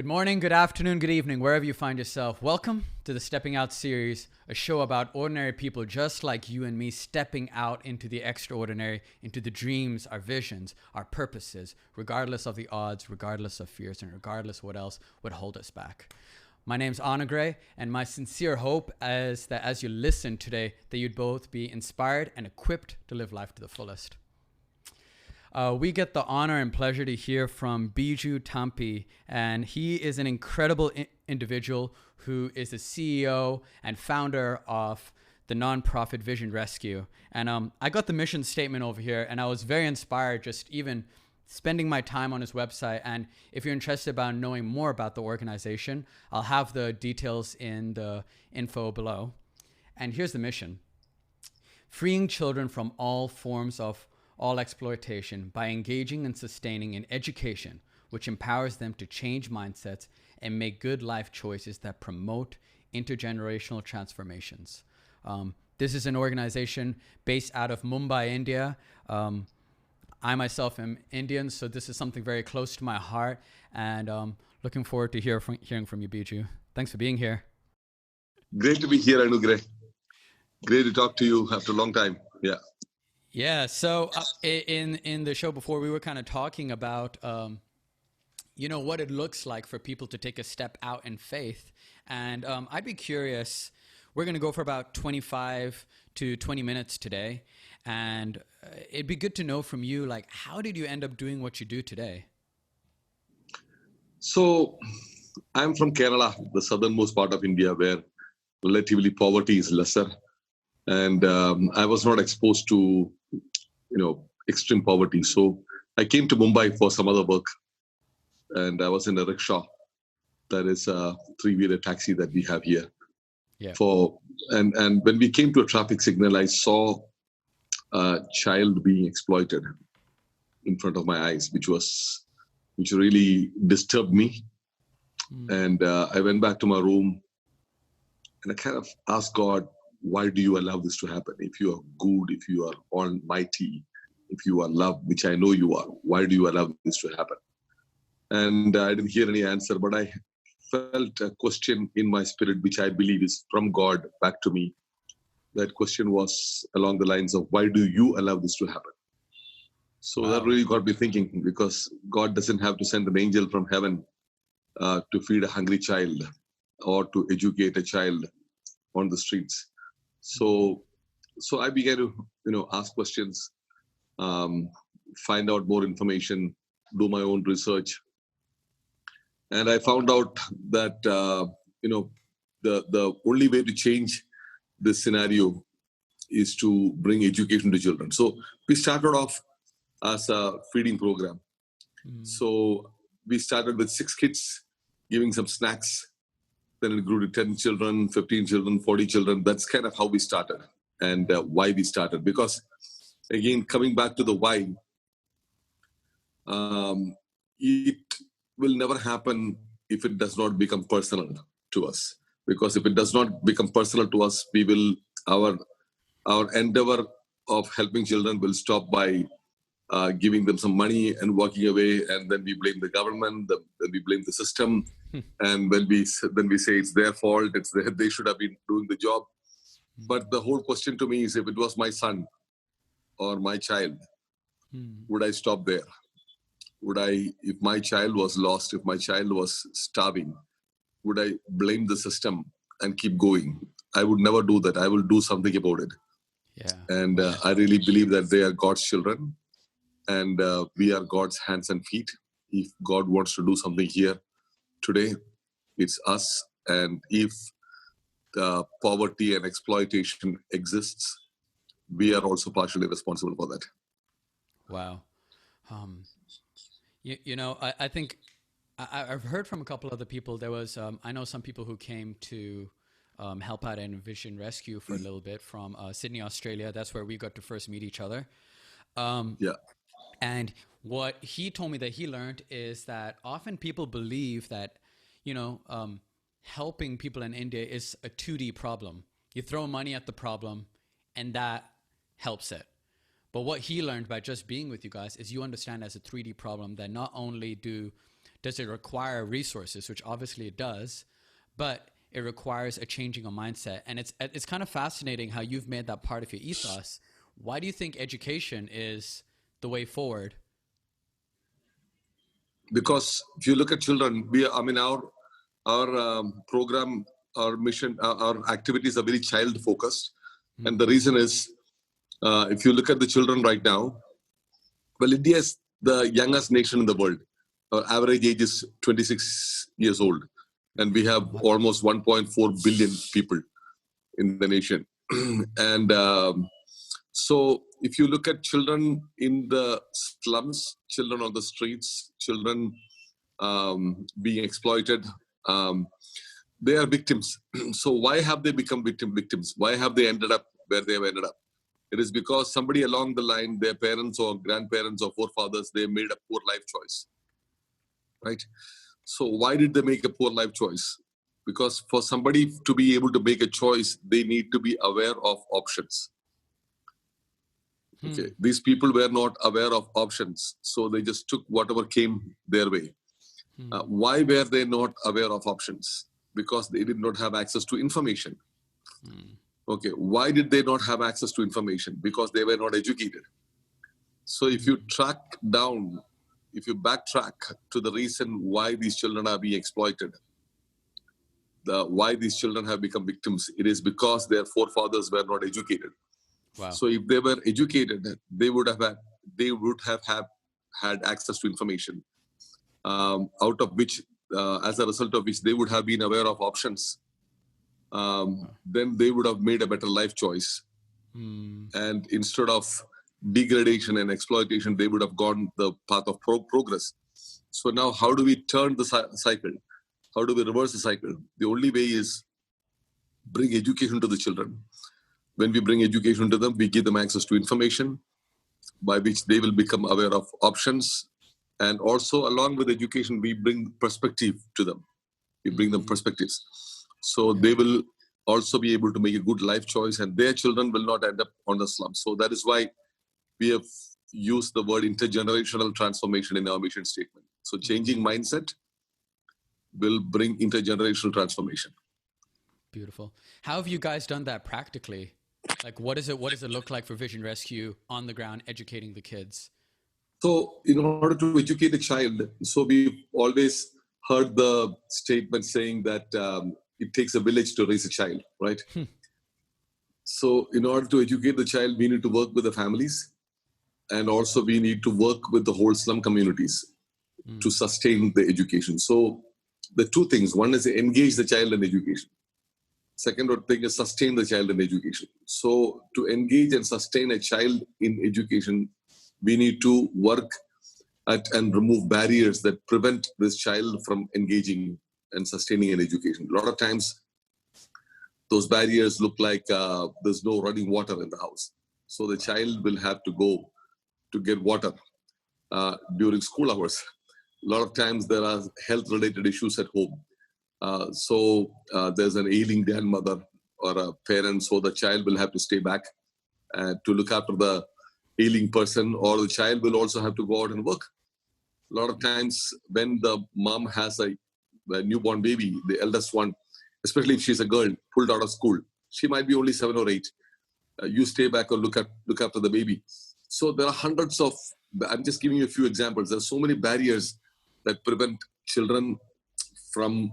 Good morning, good afternoon, good evening, wherever you find yourself. Welcome to the Stepping Out series, a show about ordinary people just like you and me stepping out into the extraordinary, into the dreams, our visions, our purposes, regardless of the odds, regardless of fears, and regardless what else would hold us back. My name's Anna Gray, and my sincere hope is that as you listen today, that you'd both be inspired and equipped to live life to the fullest. We get the honor and pleasure to hear from Biju Thampy, and he is an incredible individual who is the CEO and founder of the nonprofit Vision Rescue. And I got the mission statement over here, and I was very inspired just even spending my time on his website. And if you're interested about knowing more about the organization, I'll have the details in the info below. And here's the mission: freeing children from all forms of all exploitation by engaging and sustaining in education, which empowers them to change mindsets and make good life choices that promote intergenerational transformations. This is an organization based out of Mumbai, India. I myself am Indian, so this is something very close to my heart, and looking forward to hearing from you, Biju. Thanks for being here. Great to be here, Anugray. Great to talk to you after a long time. Yeah. Yeah. So in the show before, we were kind of talking about, what it looks like for people to take a step out in faith. And I'd be curious, we're going to go for about 25 to 20 minutes today. And it'd be good to know from you, like, how did you end up doing what you do today? So I'm from Kerala, the southernmost part of India, where relatively poverty is lesser. And I was not exposed to, extreme poverty. So I came to Mumbai for some other work, and I was in a rickshaw. That is a three-wheeler taxi that we have here. Yeah. And when we came to a traffic signal, I saw a child being exploited in front of my eyes, which really disturbed me. And I went back to my room and I kind of asked God, why do you allow this to happen? If you are good, if you are almighty, if you are love, which I know you are, why do you allow this to happen? And I didn't hear any answer, but I felt a question in my spirit, which I believe is from God back to me. That question was along the lines of, why do you allow this to happen? So That really got me thinking, because God doesn't have to send an angel from heaven to feed a hungry child or to educate a child on the streets. So I began to, ask questions, find out more information, do my own research. And I found out that, the only way to change this scenario is to bring education to children. So we started off as a feeding program. So we started with 6 kids, giving some snacks. Then it grew to 10 children, 15 children, 40 children. That's kind of how we started and why we started. Because, again, coming back to the why, it will never happen if it does not become personal to us. Because if it does not become personal to us, our endeavor of helping children will stop by giving them some money and walking away, and then we blame the government, then we blame the system, and then we say it's their fault, they should have been doing the job. But the whole question to me is, if it was my son or my child, would I stop there? If my child was lost, if my child was starving, would I blame the system and keep going? I would never do that. I will do something about it. Yeah. And I really believe that they are God's children. And we are God's hands and feet. If God wants to do something here today, it's us. And if the poverty and exploitation exists, we are also partially responsible for that. Wow. I think I've heard from a couple other people. There was, I know some people who came to help out in Vision Rescue for a little bit from Sydney, Australia. That's where we got to first meet each other. Yeah. And what he told me that he learned is that often people believe that, helping people in India is a 2D problem. You throw money at the problem and that helps it. But what he learned by just being with you guys is you understand as a 3D problem that not only does it require resources, which obviously it does, but it requires a changing of mindset. And it's kind of fascinating how you've made that part of your ethos. Why do you think education is the way forward? Because if you look at children, our program, our mission, our activities are very child focused. And the reason is, if you look at the children right now, well, India is the youngest nation in the world. Our average age is 26 years old, and we have almost 1.4 billion people in the nation. And so if you look at children in the slums, children on the streets, children being exploited, they are victims. So why have they become victims? Why have they ended up where they have ended up? It is because somebody along the line, their parents or grandparents or forefathers, they made a poor life choice, right? So why did they make a poor life choice? Because for somebody to be able to make a choice, they need to be aware of options. Okay, these people were not aware of options, so they just took whatever came their way. Why were they not aware of options? Because they did not have access to information. Okay, why did they not have access to information? Because they were not educated. So if you track down, if you backtrack to the reason why these children are being exploited, why these children have become victims, it is because their forefathers were not educated. Wow. So if they were educated, they would have had access to information, out of which, as a result of which, they would have been aware of options. Then they would have made a better life choice. And instead of degradation and exploitation, they would have gone the path of progress. So now, how do we turn the cycle? How do we reverse the cycle? The only way is bring education to the children. When we bring education to them, we give them access to information by which they will become aware of options. And also, along with education, we bring perspective to them. We bring them perspectives. So they will also be able to make a good life choice, and their children will not end up on the slum. So that is why we have used the word intergenerational transformation in our mission statement. So changing mindset will bring intergenerational transformation. Beautiful. How have you guys done that practically? Like, what does it look like for Vision Rescue on the ground, educating the kids? So in order to educate a child, so we've always heard the statement saying that it takes a village to raise a child, right? So in order to educate the child, we need to work with the families, and also we need to work with the whole slum communities to sustain the education. So the two things: one is engage the child in education. Second thing is sustain the child in education. So to engage and sustain a child in education, we need to work at and remove barriers that prevent this child from engaging and sustaining an education. A lot of times, those barriers look like there's no running water in the house. So the child will have to go to get water during school hours. A lot of times there are health-related issues at home. So there's an ailing grandmother or a parent, so the child will have to stay back to look after the ailing person, or the child will also have to go out and work. A lot of times when the mom has a newborn baby, the eldest one, especially if she's a girl, pulled out of school, she might be only 7 or 8. You stay back or look after the baby. So there are hundreds of, I'm just giving you a few examples. There are so many barriers that prevent children from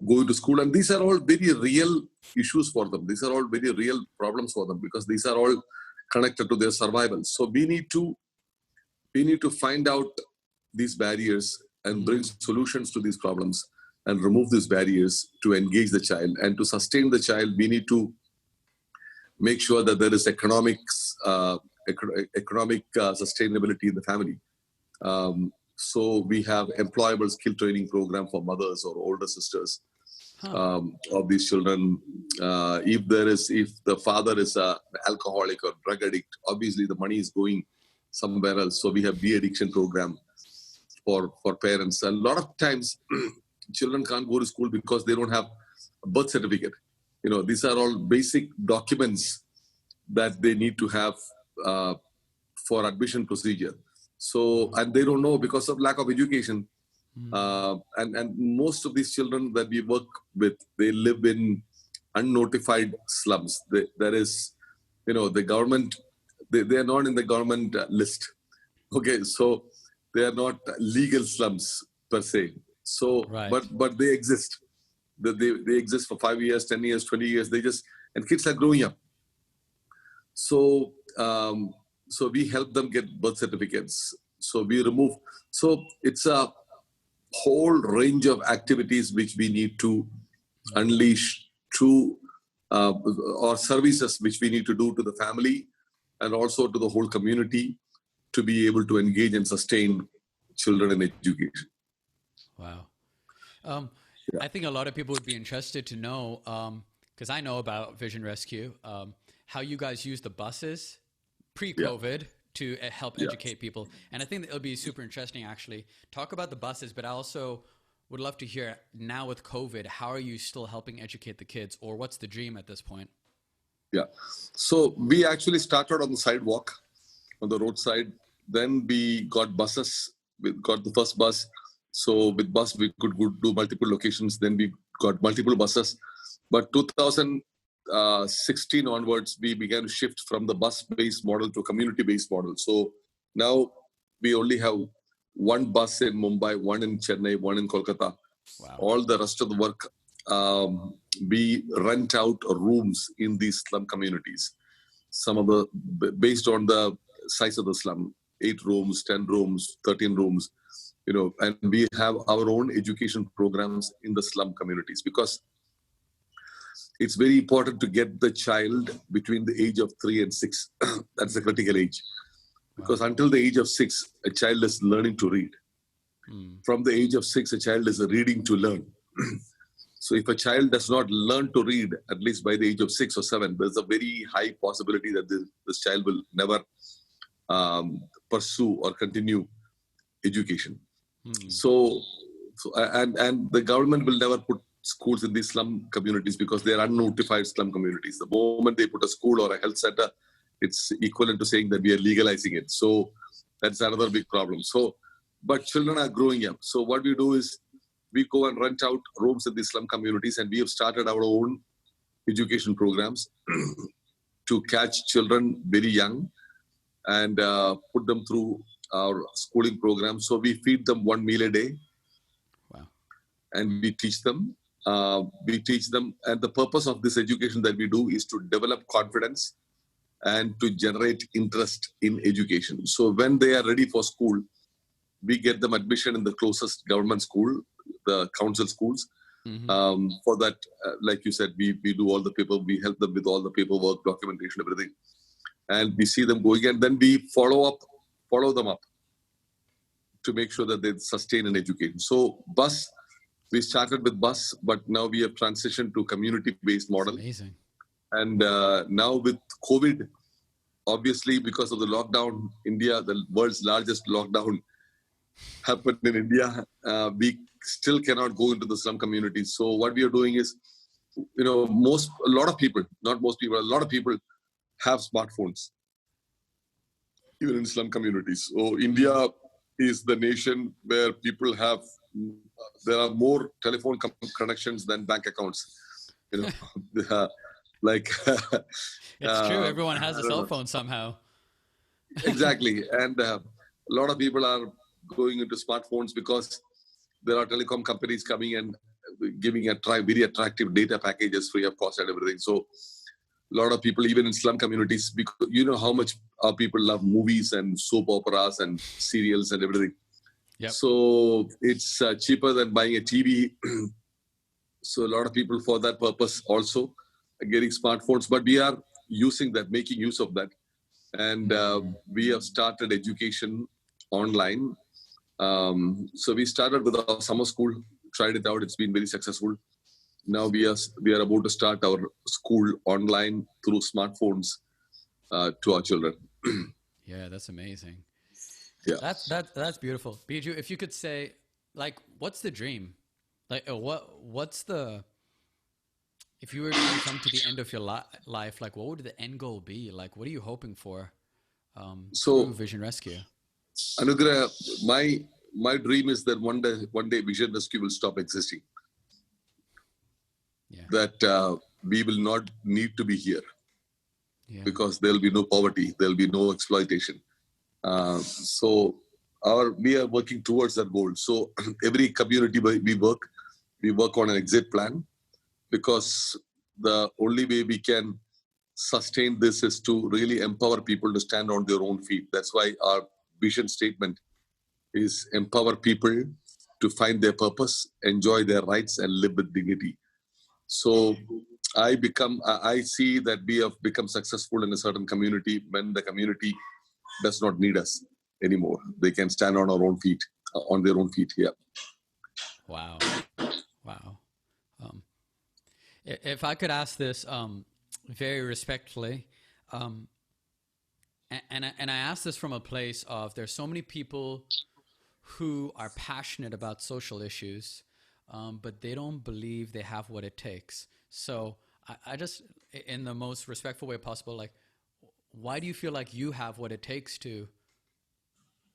going to school. And these are all very real issues for them. These are all very real problems for them, because these are all connected to their survival. So we need to find out these barriers and bring solutions to these problems and remove these barriers to engage the child. And to sustain the child, we need to make sure that there is economic sustainability in the family. So we have employable skill training program for mothers or older sisters of these children. If the father is an alcoholic or drug addict, obviously the money is going somewhere else. So we have de-addiction program for parents. And a lot of times children can't go to school because they don't have a birth certificate. These are all basic documents that they need to have for admission procedure. So, and they don't know because of lack of education. And most of these children that we work with, they live in unnotified slums. There is, the government, they are not in the government list. Okay, so they are not legal slums per se. So, Right. but they exist. They exist for 5 years, 10 years, 20 years. And kids are growing up. So, so we help them get birth certificates. So we remove. So it's a whole range of activities which we need to unleash to, or services which we need to do to the family and also to the whole community to be able to engage and sustain children in education. Wow. I think a lot of people would be interested to know, because I know about Vision Rescue, how you guys use the buses pre-COVID to help educate people. And I think that it'll be super interesting, actually. Talk about the buses, but I also would love to hear now with COVID, how are you still helping educate the kids, or what's the dream at this point? Yeah. So we actually started on the sidewalk, on the roadside. Then we got buses. We got the first bus. So with bus, we could do multiple locations. Then we got multiple buses. But 2016 onwards, we began to shift from the bus-based model to a community-based model. So now we only have one bus in Mumbai, one in Chennai, one in Kolkata. Wow. All the rest of the work, we rent out rooms in these slum communities. Some of the, based on the size of the slum, 8 rooms, 10 rooms, 13 rooms, and we have our own education programs in the slum communities because it's very important to get the child between the age of 3 and 6. That's the critical age. Because until the age of 6, a child is learning to read. From the age of 6, a child is reading to learn. So if a child does not learn to read, at least by the age of 6 or 7, there's a very high possibility that this child will never pursue or continue education. So the government will never put schools in these slum communities because they are unnotified slum communities. The moment they put a school or a health center, it's equivalent to saying that we are legalizing it. So that's another big problem. So, but children are growing up. So what we do is we go and rent out rooms in these slum communities, and we have started our own education programs to catch children very young and put them through our schooling program. So we feed them 1 meal a day. Wow. And we teach them. And the purpose of this education that we do is to develop confidence and to generate interest in education. So when they are ready for school, we get them admission in the closest government school, the council schools. For that, like you said, we do all the paper, we help them with all the paperwork, documentation, everything. And we see them going, and then we follow them up to make sure that they sustain an education. So we started with bus, but now we have transitioned to community-based model. That's amazing. And now with COVID, obviously because of the lockdown, India, the world's largest lockdown happened in India, we still cannot go into the slum communities. So what we are doing is, a lot of people have smartphones, even in slum communities. So India is the nation where there are more telephone connections than bank accounts. Like it's true. Everyone has a cell phone somehow. Exactly. And a lot of people are going into smartphones because there are telecom companies coming and giving very attractive data packages free of cost and everything. So a lot of people, even in slum communities, because you know how much our people love movies and soap operas and serials and everything. Yep. So it's cheaper than buying a TV. So a lot of people for that purpose also are getting smartphones, but we are making use of that. And we have started education online. So we started with our summer school, tried it out. It's been very successful. Now we are about to start our school online through smartphones to our children. Yeah, that's amazing. Yeah, that's beautiful. Biju, if you could say, like, what's the dream? Like, what's the, if you were to come to the end of your life, like, what would the end goal be? Like, what are you hoping for through Vision Rescue? Anugrah, my my dream is that one day Vision Rescue will stop existing. Yeah. That we will not need to be here because there will be no poverty, there will be no exploitation. So we are working towards that goal. So every community we work on an exit plan, because the only way we can sustain this is to really empower people to stand on their own feet. That's why our vision statement is empower people to find their purpose, enjoy their rights, and live with dignity. So I see that we have become successful in a certain community when the community does not need us anymore. They can stand on our own feet, on their own feet. Yeah. Wow. If I could ask this very respectfully, and I ask this from a place of there's so many people who are passionate about social issues, but they don't believe they have what it takes. So I just, in the most respectful way possible, like, why do you feel like you have what it takes to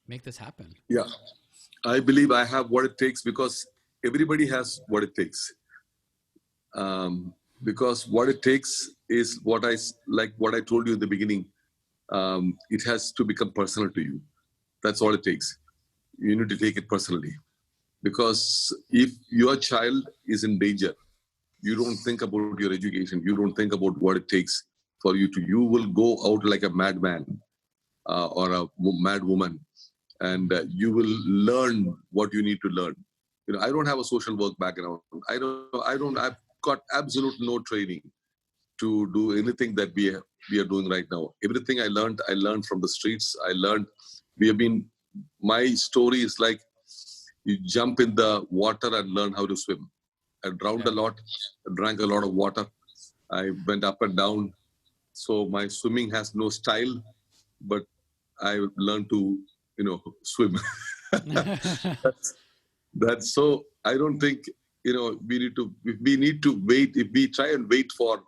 make this happen? Yeah. I believe I have what it takes because everybody has what it takes. Because what it takes is what I told you in the beginning. It has to become personal to you. That's all it takes. You need to take it personally. Because if your child is in danger, you don't think about your education. You don't think about what it takes for you to. You will go out like a madman or a mad woman, and you will learn what you need to learn. I don't have a social work background. I've got absolute no training to do anything that we are doing right now. Everything I learned from the streets. We have been. My story is like you jump in the water and learn how to swim. I drowned a lot, drank a lot of water. I went up and down. So my swimming has no style, but I learned to, swim. That's so. I don't think we need to wait. If we try and wait for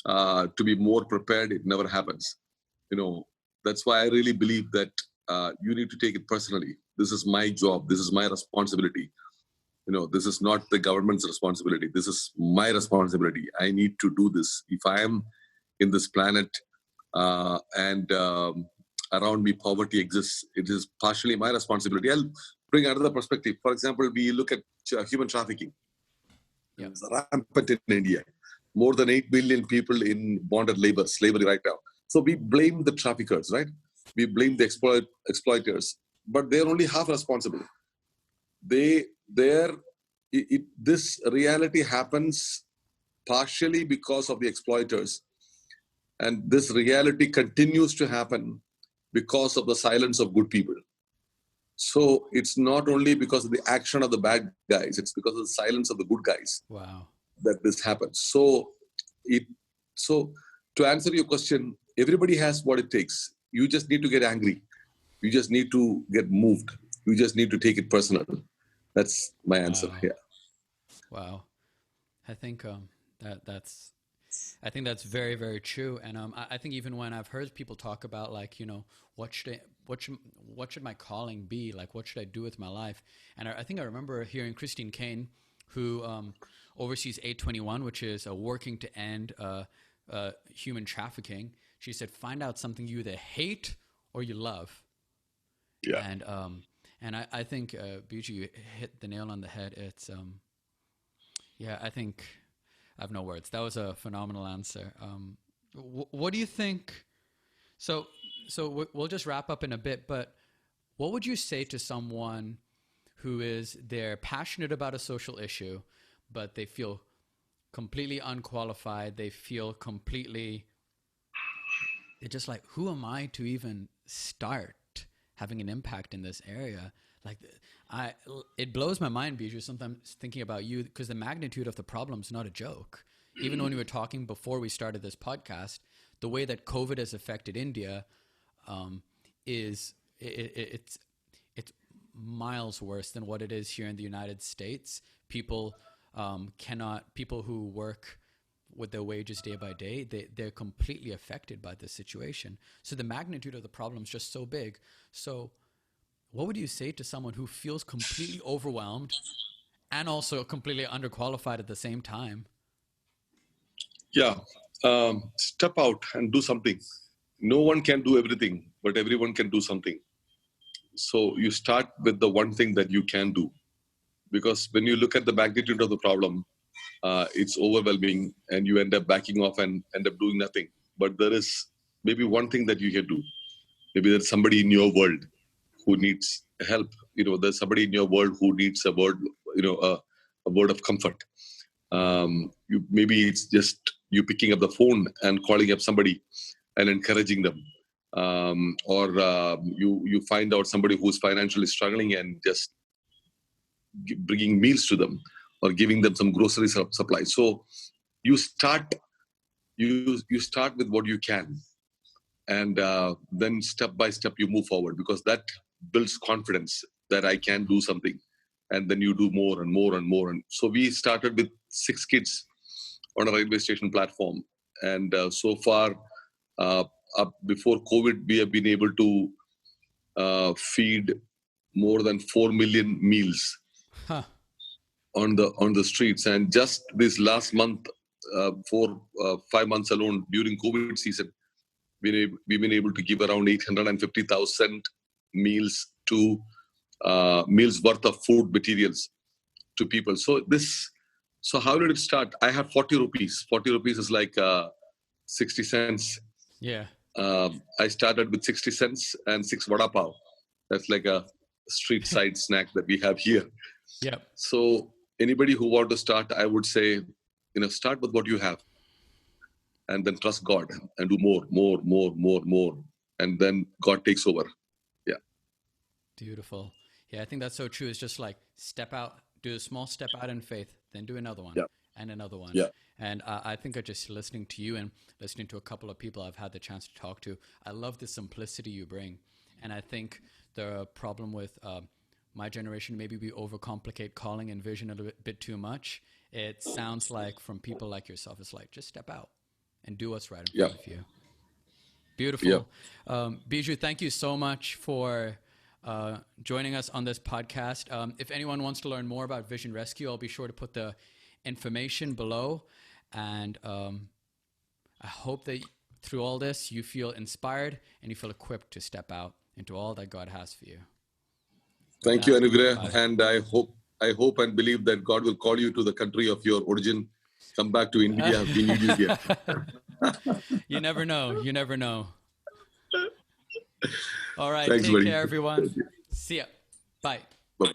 to be more prepared, it never happens. That's why I really believe that you need to take it personally. This is my job. This is my responsibility. This is not the government's responsibility. This is my responsibility. I need to do this. If I am in this planet and around me poverty exists, it is partially my responsibility. I'll bring another perspective. For example, we look at human trafficking. It's rampant in India. More than 8 billion people in bonded labor, slavery right now. So we blame the traffickers, right? We blame the exploiters, but they're only half responsible. This reality happens partially because of the exploiters, and this reality continues to happen because of the silence of good people. So it's not only because of the action of the bad guys, it's because of the silence of the good guys. Wow. That this happens. So to answer your question, everybody has what it takes. You just need to get angry. You just need to get moved. You just need to take it personal. That's my answer. Yeah. Wow. I think that's very, very true. And I think even when I've heard people talk about like, what should my calling be? Like, what should I do with my life? And I think I remember hearing Christine Kane, who oversees 821, which is working to end human trafficking. She said, find out something you either hate or you love. Yeah. And I think, Biju, you hit the nail on the head. It's, I think I have no words. That was a phenomenal answer. What do you think? So we'll just wrap up in a bit, but what would you say to someone they're passionate about a social issue, but they feel completely unqualified. They're just like, who am I to even start having an impact in this area? Like, it blows my mind, Biju, sometimes thinking about you, because the magnitude of the problem is not a joke. Even when we were talking before we started this podcast, the way that COVID has affected India it's miles worse than what it is here in the United States. People who work with their wages day by day, they're completely affected by this situation. So the magnitude of the problem is just so big. So what would you say to someone who feels completely overwhelmed and also completely underqualified at the same time? Yeah. Step out and do something. No one can do everything, but everyone can do something. So you start with the one thing that you can do. Because when you look at the magnitude of the problem, it's overwhelming and you end up backing off and end up doing nothing. But there is maybe one thing that you can do. Maybe there's somebody in your world who needs help. There's somebody in your world who needs a word, a word of comfort. Maybe it's just you picking up the phone and calling up somebody and encouraging them. Or you find out somebody who's financially struggling and just bringing meals to them or giving them some grocery supply. So you start with what you can, and then step by step you move forward, because that builds confidence that I can do something, and then you do more and more and more. And so we started with 6 kids on a railway station platform, and so far, before COVID, we have been able to feed more than 4 million meals on the streets. And just this last month, 5 months alone during COVID season, we've been able to give around 850,000 meals meals worth of food materials to people. So how did it start? I had 40 rupees. 40 rupees is like 60 cents. Yeah. I started with 60 cents and 6 vada pav. That's like a street side snack that we have here. Yeah. So anybody who want to start, I would say, start with what you have, and then trust God and do more. And then God takes over. Yeah. Beautiful. Yeah, I think that's so true. It's just like step out, do a small step out in faith, then do another one and another one. Yeah. And I think just listening to you and listening to a couple of people I've had the chance to talk to, I love the simplicity you bring. And I think the problem with my generation, maybe we overcomplicate calling and vision a little bit too much. It sounds like from people like yourself, it's like, just step out and do what's right in front of you. Beautiful. Yeah. Biju, thank you so much for joining us on this podcast. If anyone wants to learn more about Vision Rescue, I'll be sure to put the information below. And I hope that through all this, you feel inspired and you feel equipped to step out into all that God has for you. Thank you, Anugrah. And I hope and believe that God will call you to the country of your origin. Come back to India. We need you here. You never know. You never know. All right. Thanks, take buddy. care, everyone. See ya. Bye. Bye.